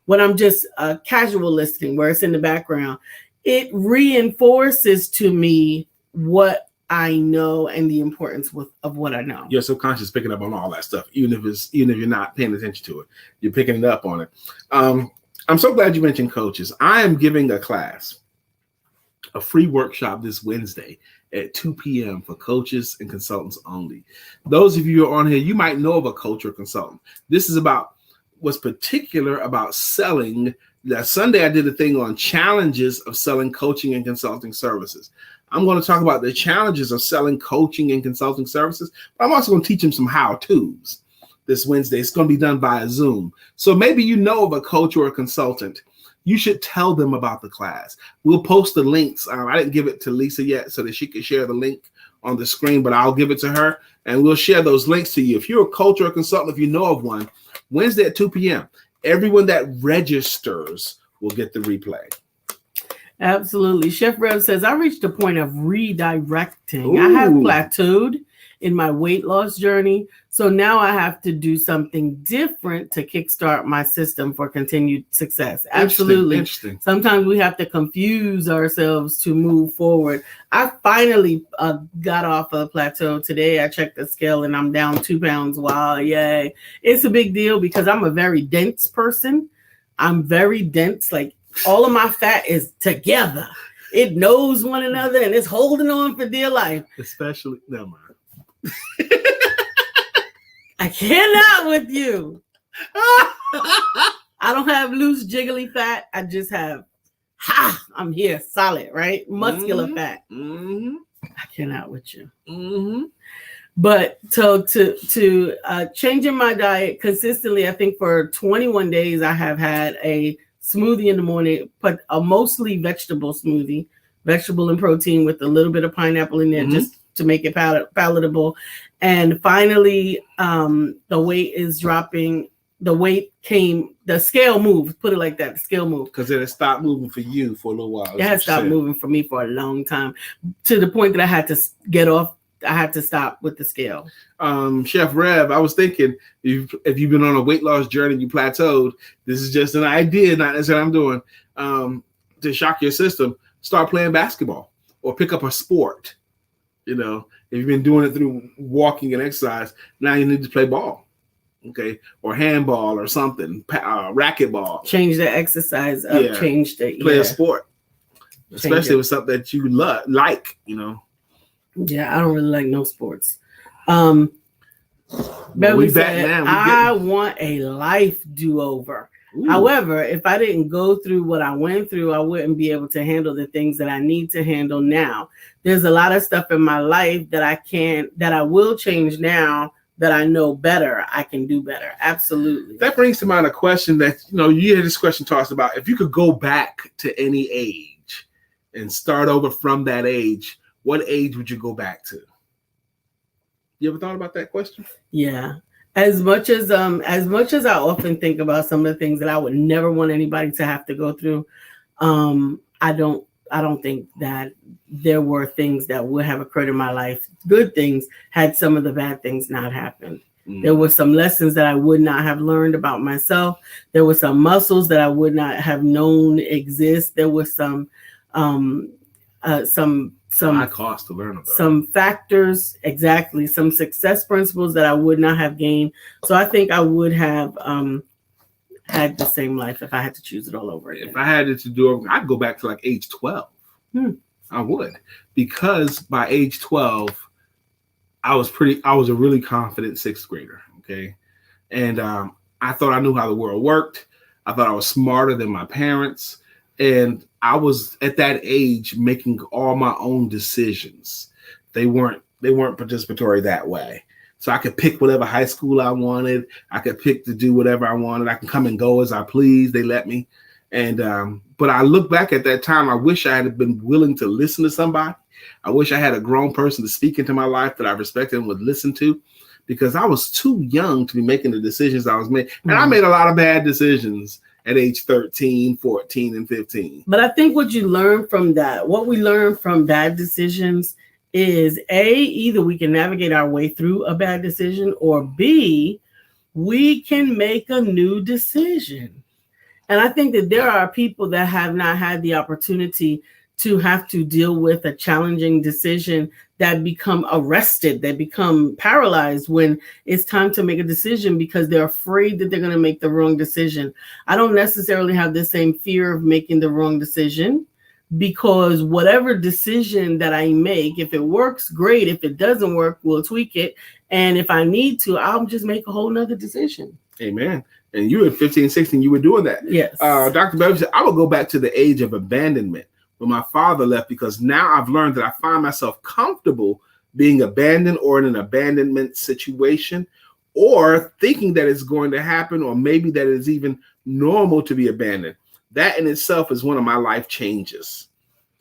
S2: when I'm just casual listening, where it's in the background, it reinforces to me what I know and the importance of what I know.
S1: Your subconscious is picking up on all that stuff, even if you're not paying attention to it, you're picking it up on it. I'm so glad you mentioned coaches. I am giving a class, a free workshop this Wednesday at 2 p.m. for coaches and consultants only. Those of you who are on here, you might know of a coach or consultant. This is about what's particular about selling. That Sunday I did a thing on challenges of selling coaching and consulting services. I'm going to talk about the challenges of selling coaching and consulting services, but I'm also going to teach them some how-tos. This Wednesday. It's going to be done via Zoom. So maybe you know of a coach or a consultant. You should tell them about the class. We'll post the links. I didn't give it to Lisa yet so that she could share the link on the screen, but I'll give it to her and we'll share those links to you. If you're a coach or a consultant, if you know of one, Wednesday at 2 p.m., everyone that registers will get the replay.
S2: Absolutely. Chef Rev says, I reached a point of redirecting.
S1: Ooh.
S2: I have plateaued in my weight loss journey. So now I have to do something different to kickstart my system for continued success. Absolutely.
S1: Interesting.
S2: Sometimes we have to confuse ourselves to move forward. I finally got off a plateau today. I checked the scale and I'm down 2 pounds. Wow. Yay. It's a big deal because I'm a very dense person. I'm very dense. Like all of my fat is together. It knows one another and it's holding on for dear life.
S1: Especially, never mind.
S2: I cannot with you. I don't have loose jiggly fat. I just have I'm here solid, right? Muscular fat.
S1: Mm-hmm.
S2: I cannot with you.
S1: Mm-hmm.
S2: But to changing my diet consistently, I think for 21 days I have had a smoothie in the morning, but a mostly vegetable smoothie, vegetable and protein with a little bit of pineapple in there, just to make it palatable. And finally, the weight is dropping. The scale moved, put it like that, the scale moved.
S1: Because it had stopped moving for you for a little while.
S2: It had stopped moving for me for a long time, to the point that I had to get off. I had to stop with the scale.
S1: Chef Rev, I was thinking, if you've been on a weight loss journey and you plateaued, this is just an idea, not necessarily I'm doing, to shock your system, start playing basketball or pick up a sport. You know, if you've been doing it through walking and exercise, now you need to play ball, okay, or handball or something, racquetball.
S2: Change the exercise up. Yeah. Change the
S1: play a sport, especially with something that you like. You know.
S2: Yeah, I don't really like no sports. Beverly said, I want a life do-over. Ooh. However, if I didn't go through what I went through, I wouldn't be able to handle the things that I need to handle now. There's a lot of stuff in my life that I will change now that I know better, I can do better. Absolutely.
S1: That brings to mind a question that, you hear this question talks about, if you could go back to any age and start over from that age, what age would you go back to? You ever thought about that question?
S2: Yeah. As much as I often think about some of the things that I would never want anybody to have to go through, I don't think that there were things that would have occurred in my life, good things, had some of the bad things not happened. There were some lessons that I would not have learned about myself. There were some muscles that I would not have known exist. There was some
S1: high cost to learn about.
S2: Some factors, exactly, some success principles that I would not have gained. So I think I would have had the same life if I had to choose it all over again.
S1: If I had to do it, I'd go back to like age 12. I would, because by age 12, I was a really confident sixth grader. Okay. And I thought I knew how the world worked. I thought I was smarter than my parents. And I was at that age making all my own decisions. They weren't participatory that way. So I could pick whatever high school I wanted. I could pick to do whatever I wanted. I can come and go as I please. They let me. And but I look back at that time. I wish I had been willing to listen to somebody. I wish I had a grown person to speak into my life that I respected and would listen to, because I was too young to be making the decisions I was making. And I made a lot of bad decisions at age 13, 14, and 15.
S2: But I think what we learn from bad decisions is A, either we can navigate our way through a bad decision, or B, we can make a new decision. And I think that there are people that have not had the opportunity to have to deal with a challenging decision that become arrested, that become paralyzed when it's time to make a decision because they're afraid that they're going to make the wrong decision. I don't necessarily have the same fear of making the wrong decision, because whatever decision that I make, if it works, great. If it doesn't work, we'll tweak it. And if I need to, I'll just make a whole nother decision.
S1: Amen. And you were 15, 16, you were doing that.
S2: Yes.
S1: Dr. Beverly said, I would go back to the age of abandonment when my father left, because now I've learned that I find myself comfortable being abandoned or in an abandonment situation, or thinking that it's going to happen, or maybe that it's even normal to be abandoned. That in itself is one of my life changes.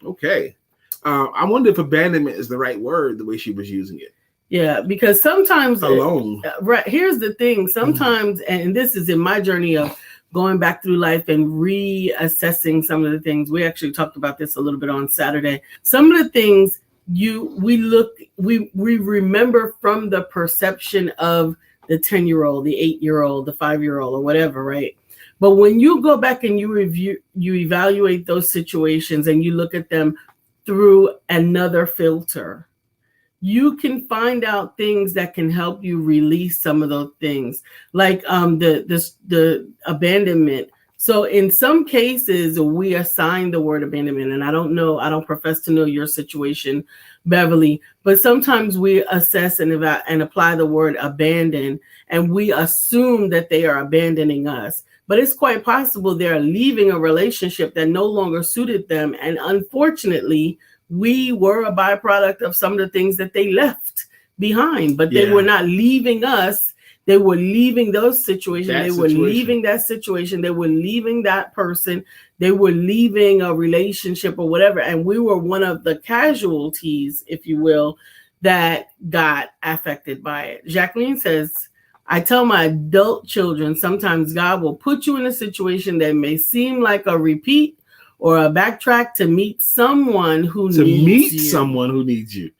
S1: Okay. I wonder if abandonment is the right word, the way she was using it.
S2: Yeah, because sometimes
S1: alone.
S2: Right. Here's the thing. Sometimes, and this is in my journey of going back through life and reassessing some of the things. We actually talked about this a little bit on Saturday. Some of the things we remember from the perception of the 10-year-old, the 8-year-old, the 5-year-old, or whatever, right? But when you go back and you evaluate those situations and you look at them through another filter, you can find out things that can help you release some of those things, like the abandonment. So in some cases, we assign the word abandonment, and I don't profess to know your situation, Beverly, but sometimes we assess and apply the word abandon, and we assume that they are abandoning us. But it's quite possible they're leaving a relationship that no longer suited them, and unfortunately, we were a byproduct of some of the things that they left behind, but they were not leaving us. They were leaving those situations. They were leaving that situation. They were leaving that person. They were leaving a relationship or whatever. And we were one of the casualties, if you will, that got affected by it. Jacqueline says, I tell my adult children, sometimes God will put you in a situation that may seem like a repeat or a backtrack to meet someone who needs you.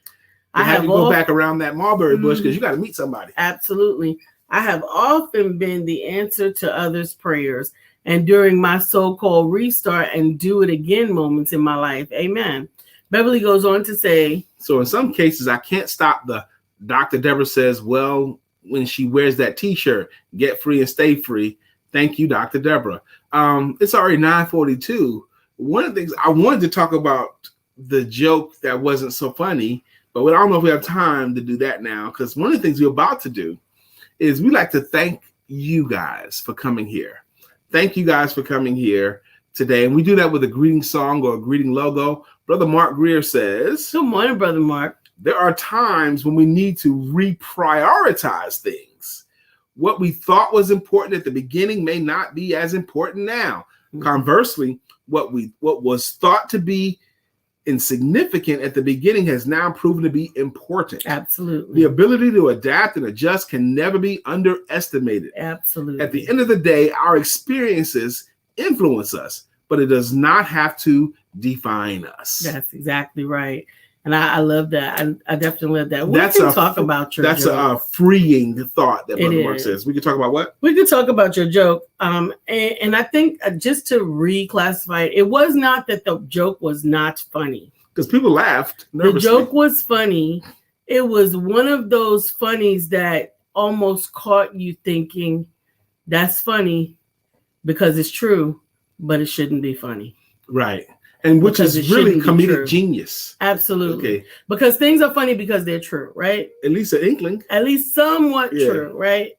S1: I have to go back around that mulberry bush because you got to meet somebody.
S2: Absolutely. I have often been the answer to others' prayers, and during my so-called restart and do it again moments in my life. Amen. Beverly goes on to say,
S1: so in some cases, I can't stop the Dr. Deborah says, well, when she wears that t-shirt, get free and stay free. Thank you, Dr. Deborah. It's already 9:42. One of the things I wanted to talk about, the joke that wasn't so funny, but I don't know if we have time to do that now, because one of the things we're about to do is we like to thank you guys for coming here. Thank you guys for coming here today. And we do that with a greeting song or a greeting logo. Brother Mark Greer says,
S2: good morning, Brother Mark.
S1: there are times when we need to reprioritize things. What we thought was important at the beginning may not be as important now. Mm-hmm. Conversely, what was thought to be insignificant at the beginning has now proven to be important.
S2: Absolutely.
S1: The ability to adapt and adjust can never be underestimated.
S2: Absolutely.
S1: At the end of the day, our experiences influence us, but it does not have to define us.
S2: That's exactly right. And I love that. I definitely love that. We can talk about your
S1: joke. That's a freeing thought that Brother Mark says. We can talk about what?
S2: We can talk about your joke. And I think just to reclassify it, it was not that the joke was not funny.
S1: Because people laughed nervously.
S2: The joke was funny. It was one of those funnies that almost caught you thinking, that's funny because it's true, but it shouldn't be funny.
S1: Right. And which is really comedic genius.
S2: Absolutely. Okay. Because things are funny because they're true, right?
S1: At least an inkling.
S2: At least somewhat true, right?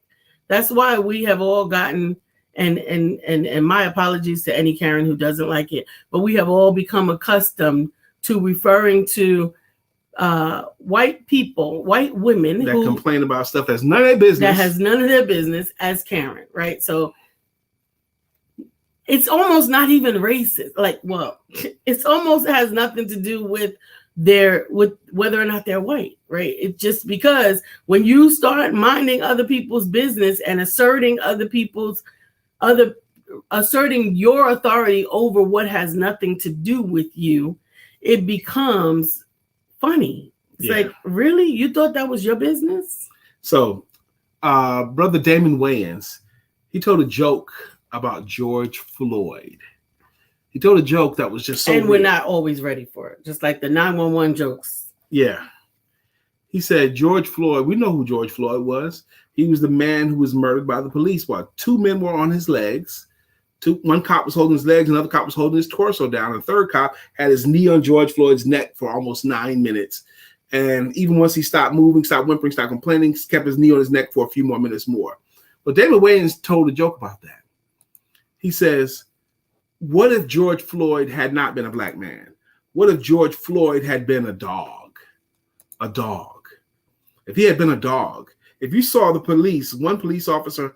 S2: That's why we have all gotten, and my apologies to any Karen who doesn't like it, but we have all become accustomed to referring to white people, white women
S1: that complain about stuff that's none of their business.
S2: That has none of their business as Karen, right? So it's almost not even racist. Like, well, it's almost has nothing to do with whether or not they're white, right? It's just because when you start minding other people's business and asserting asserting your authority over what has nothing to do with you, it becomes funny. It's like, really? You thought that was your business?
S1: So, Brother Damon Wayans, he told a joke about George Floyd. He told a joke that was just so
S2: and we're not always ready for it, just like the 911 jokes.
S1: Yeah. He said, George Floyd, we know who George Floyd was. He was the man who was murdered by the police while two men were on his legs. One cop was holding his legs, another cop was holding his torso down. The third cop had his knee on George Floyd's neck for almost 9 minutes. And even once he stopped moving, stopped whimpering, stopped complaining, kept his knee on his neck for a few more minutes more. But David Wayans told a joke about that. He says, what if George Floyd had not been a black man? What if George Floyd had been a dog? A dog. If he had been a dog, if you saw the police, one police officer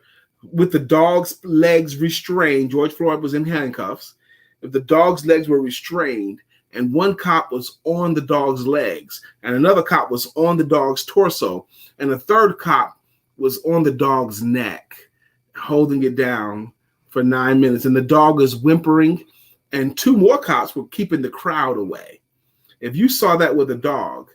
S1: with the dog's legs restrained, George Floyd was in handcuffs. If the dog's legs were restrained and one cop was on the dog's legs and another cop was on the dog's torso and a third cop was on the dog's neck, holding it down for 9 minutes, and the dog is whimpering, and two more cops were keeping the crowd away. If you saw that with a dog,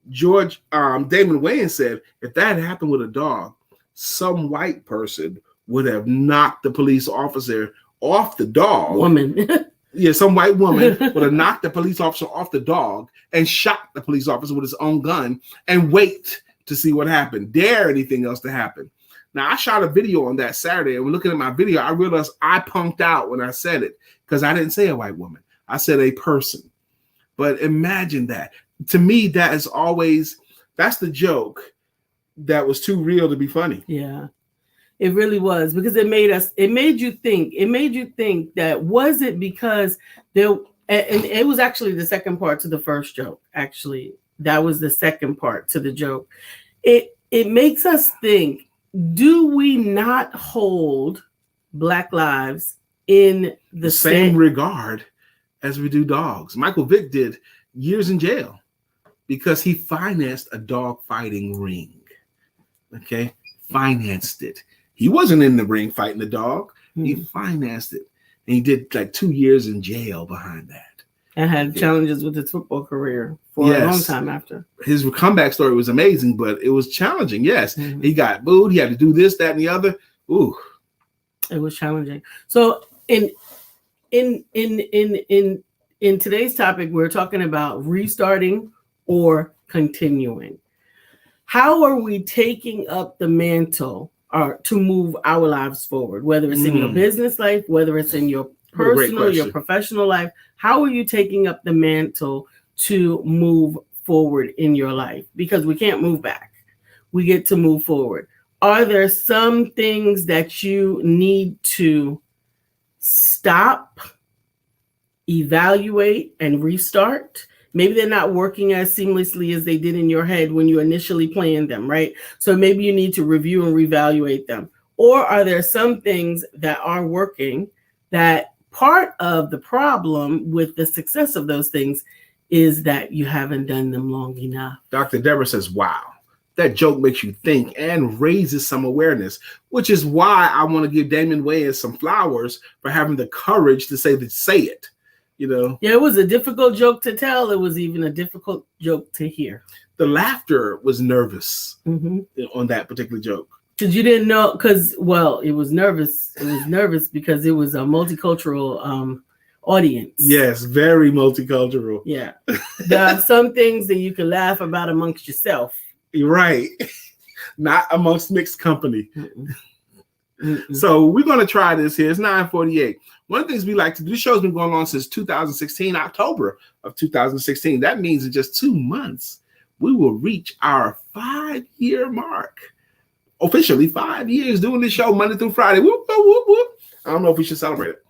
S1: Damon Wayans said, if that had happened with a dog, some white person would have knocked the police officer off the dog. Some white woman would have knocked the police officer off the dog and shot the police officer with his own gun and wait to see what happened. Dare anything else to happen. Now, I shot a video on that Saturday, and when looking at my video, I realized I punked out when I said it because I didn't say a white woman. I said a person. But imagine that. To me, that's the joke that was too real to be funny.
S2: Yeah, it really was, because it made you think that was it because and it was actually the second part to the first joke. Actually, that was the second part to the joke. It makes us think, do we not hold Black lives in the
S1: same regard as we do dogs? Michael Vick did years in jail because he financed a dog fighting ring. Okay, financed it. He wasn't in the ring fighting the dog. Mm-hmm. He financed it, and he did like 2 years in jail behind that.
S2: And had challenges with his football career for a long time after.
S1: His comeback story was amazing, but it was challenging. Yes, He got booed. He had to do this, that, and the other. Ooh,
S2: it was challenging. So in today's topic, we're talking about restarting or continuing. How are we taking up the mantle to move our lives forward? Whether it's in your business life, whether it's in your personal, your professional life, how are you taking up the mantle to move forward in your life? Because we can't move back. We get to move forward. Are there some things that you need to stop, evaluate, and restart? Maybe they're not working as seamlessly as they did in your head when you initially planned them, right? So maybe you need to review and reevaluate them. Or are there some things that are working that part of the problem with the success of those things is that you haven't done them long enough?
S1: Dr. Deborah says, wow, that joke makes you think and raises some awareness, which is why I want to give Damon Wayans some flowers for having the courage to say it. You know,
S2: yeah, it was a difficult joke to tell. It was even a difficult joke to hear.
S1: The laughter was nervous on that particular joke.
S2: Because you didn't know, it was nervous. It was nervous because it was a multicultural audience.
S1: Yes, very multicultural.
S2: Yeah. There are some things that you can laugh about amongst yourself.
S1: You're right. Not amongst mixed company. So we're going to try this here. It's 9:48. One of the things we like to do, this show's been going on since 2016, October of 2016. That means in just 2 months, we will reach our 5-year mark. Officially 5 years doing this show Monday through Friday. Whoop, whoop, whoop, whoop. I don't know if we should celebrate it.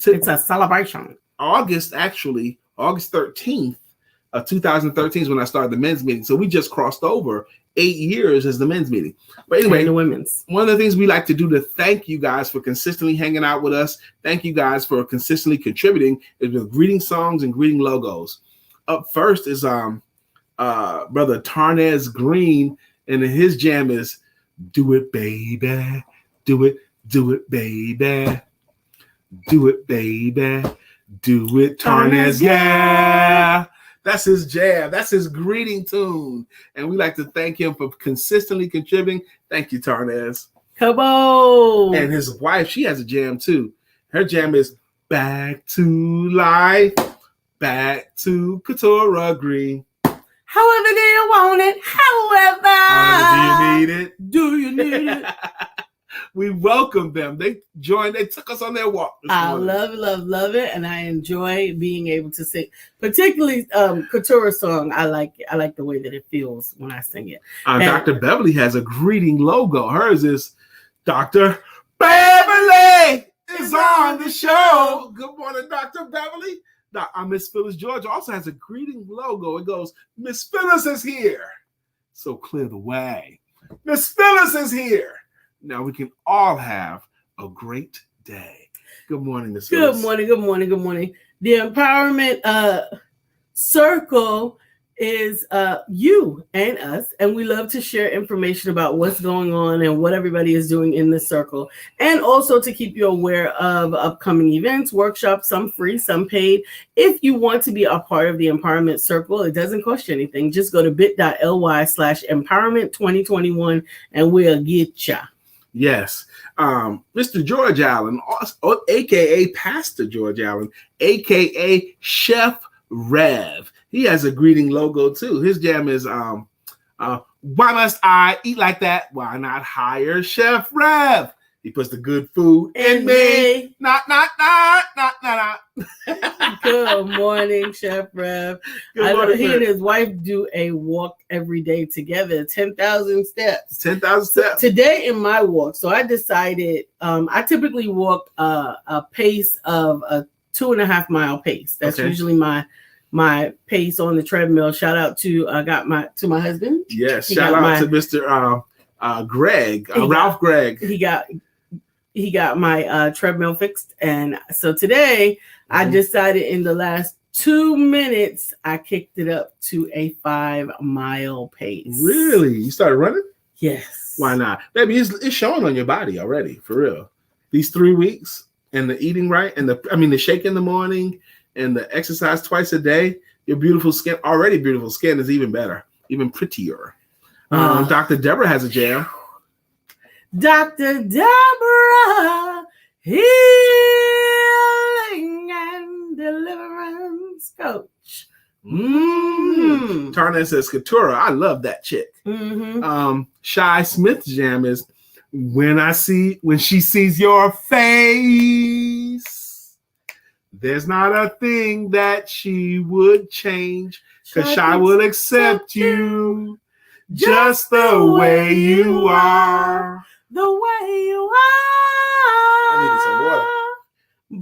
S2: It's a celebration.
S1: August 13th of 2013 is when I started the men's meeting. So we just crossed over 8 years as the men's meeting. But anyway,
S2: the women's.
S1: One of the things we like to do to thank you guys for consistently hanging out with us, thank you guys for consistently contributing, is with greeting songs and greeting logos. Up first is Brother Tarnez Green, and his jam is "Do It, Baby, Do It, Do It, Baby, Do It, Baby, Do It, Tarnez, yeah." That's his jam. That's his greeting tune. And we like to thank him for consistently contributing. Thank you, Tarnez.
S2: Come on.
S1: And his wife, she has a jam too. Her jam is "Back to Life, Back to Keturah Green.
S2: However do you want it? However
S1: do you need it?
S2: Do you need it?
S1: We welcome them. They joined. They took us on their walk.
S2: I love it, and I enjoy being able to sing, particularly Keturah song. I like the way that it feels when I sing it.
S1: Dr. Beverly has a greeting logo. Hers is Dr. Beverly is on the show. Good morning, Dr. Beverly. Miss Phyllis George also has a greeting logo. It goes, Miss Phyllis is here. So clear the way. Miss Phyllis is here. Now we can all have a great day. Good morning, Miss Phyllis.
S2: Good morning. The empowerment circle is you and us, and we love to share information about what's going on and what everybody is doing in the circle, and also to keep you aware of upcoming events, workshops, some free, some paid. If you want to be a part of the empowerment circle, it doesn't cost you anything. Just go to bit.ly/empowerment2021 and we'll get ya.
S1: Yes. Mr. George Allen, aka Pastor George Allen, aka Chef Rev. He has a greeting logo too. His jam is why must I eat like that? Why not hire Chef Rev? He puts the good food in me. Not.
S2: Good morning, Chef Rev.
S1: Good morning,
S2: he and his wife do a walk every day together, 10,000 steps.
S1: 10,000 steps.
S2: Today in my walk, so I decided I typically walk a pace of a 2.5 mile pace. That's usually my pace on the treadmill. Shout out to my husband.
S1: Yes, shout out to Mr. Greg, Ralph Gregg.
S2: He got my treadmill fixed, and so today I decided in the last 2 minutes I kicked it up to a 5 mile pace.
S1: Really? You started running?
S2: Yes.
S1: Why not? Baby, it's showing on your body already, for real. These 3 weeks and the eating right and the shake in the morning and the exercise twice a day, your beautiful skin is even better, even prettier. Dr. Deborah has a jam.
S2: Dr. Deborah, healing and deliverance coach.
S1: Tarna says Keturah. I love that chick. Shy Smith's jam is when she sees your face, there's not a thing that she would change, because Shy will accept you just the way you are.
S2: The way you are.
S1: I needed some water.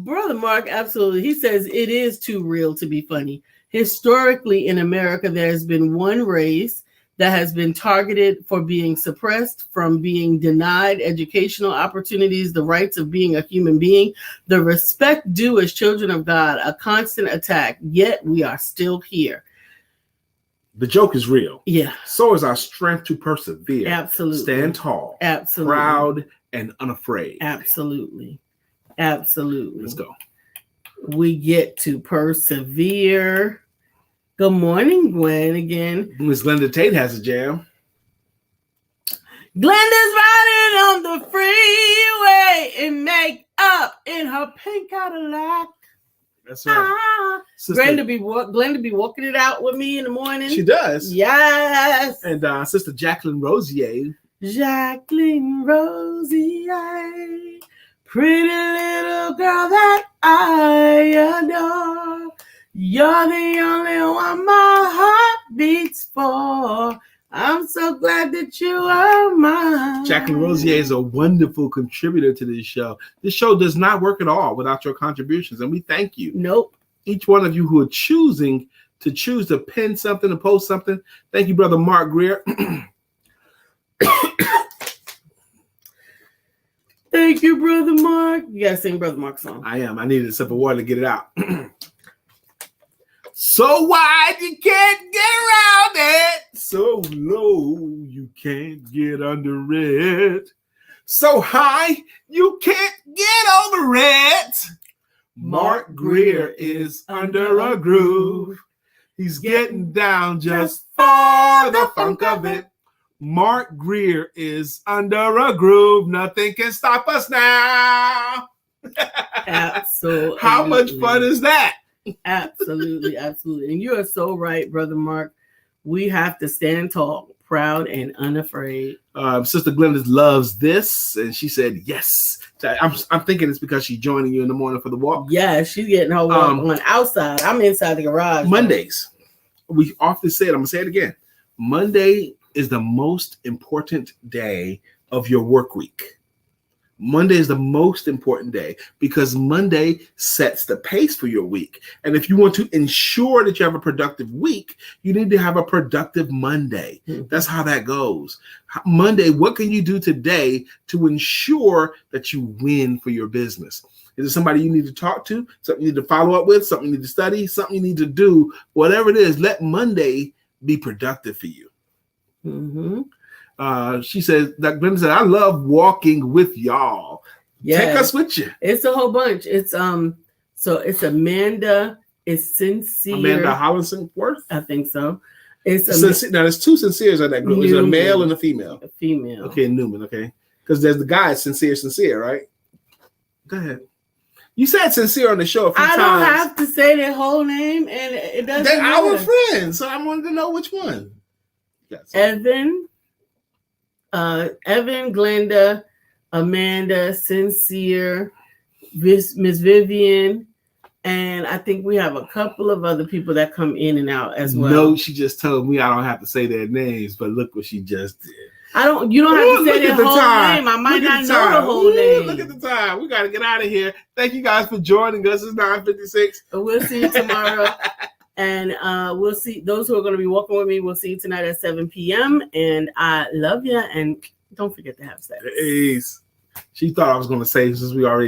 S2: Brother Mark, absolutely. He says it is too real to be funny. Historically in America, there has been one race that has been targeted for being suppressed, from being denied educational opportunities, the rights of being a human being, the respect due as children of God, a constant attack, yet we are still here.
S1: The joke is real.
S2: Yeah.
S1: So is our strength to persevere.
S2: Absolutely.
S1: Stand tall.
S2: Absolutely.
S1: Proud and unafraid.
S2: Absolutely. Absolutely.
S1: Let's go.
S2: We get to persevere. Good morning, Gwen, again.
S1: Miss Glenda Tate has a jam.
S2: Glenda's riding on the freeway in makeup in her pink Cadillac.
S1: That's right.
S2: Glenda be walking it out with me in the morning.
S1: She does.
S2: Yes.
S1: And Sister Jacqueline Rosier.
S2: Jacqueline Rosier, pretty little girl that I adore. You're the only one my heart beats for. I'm so glad that you are mine.
S1: Jacqueline Rosier is a wonderful contributor to this show. This show does not work at all without your contributions, and we thank you.
S2: Nope.
S1: Each one of you who are choosing to pin something, to post something. Thank you, Brother Mark Greer.
S2: Thank you, Brother Mark. You gotta sing Brother Mark's song.
S1: I am. I needed a sip of water to get it out. So wide you can't get around it. So low you can't get under it. So high you can't get over it. Mark Greer is under a groove. He's getting down just for the funk of it. Mark Greer is under a groove. Nothing can stop us now.
S2: Absolutely.
S1: How much fun is that?
S2: Absolutely, absolutely. And you are so right, Brother Mark. We have to stand tall, proud, and unafraid.
S1: Sister Glenda loves this, and she said yes. I'm thinking it's because she's joining you in the morning for the walk.
S2: Yeah, she's getting her walk on outside. I'm inside the garage.
S1: Mondays. We often say it. I'm going to say it again. Monday is the most important day of your work week. Monday is the most important day because Monday sets the pace for your week. And if you want to ensure that you have a productive week, you need to have a productive Monday. That's how that goes. Monday, what can you do today to ensure that you win for your business? Is it somebody you need to talk to, something you need to follow up with, something you need to study, something you need to do? Whatever it is, let Monday be productive for you.
S2: Mm-hmm.
S1: She says that Glenda said, I love walking with y'all. Yeah. Take us with you.
S2: It's a whole bunch. It's so it's Amanda, it's Sincere.
S1: Amanda Hollinsworth?
S2: I think so. It's
S1: now there's two Sinceres in that group. Is it a male and a female?
S2: A female.
S1: Okay, Newman, okay. Because there's the guy Sincere, right? Go ahead. You said Sincere on the show a few times.
S2: I don't have to say their whole name, and it doesn't
S1: They're
S2: matter.
S1: our friends, so I wanted to know which one. Yes.
S2: Evan, Glenda, Amanda, Sincere, Miss Vivian, and I think we have a couple of other people that come in and out as well.
S1: No, she just told me I don't have to say their names, but look what she just did.
S2: You don't have to say their whole name. I might not know the whole name.
S1: Look at the time. We got to get out of here. Thank you guys for joining us. It's 9:56.
S2: We'll see you tomorrow. And we'll see those who are going to be walking with me. We'll see you tonight at 7 p.m. And I love you. And don't forget to have sex.
S1: She thought I was going to say, since we already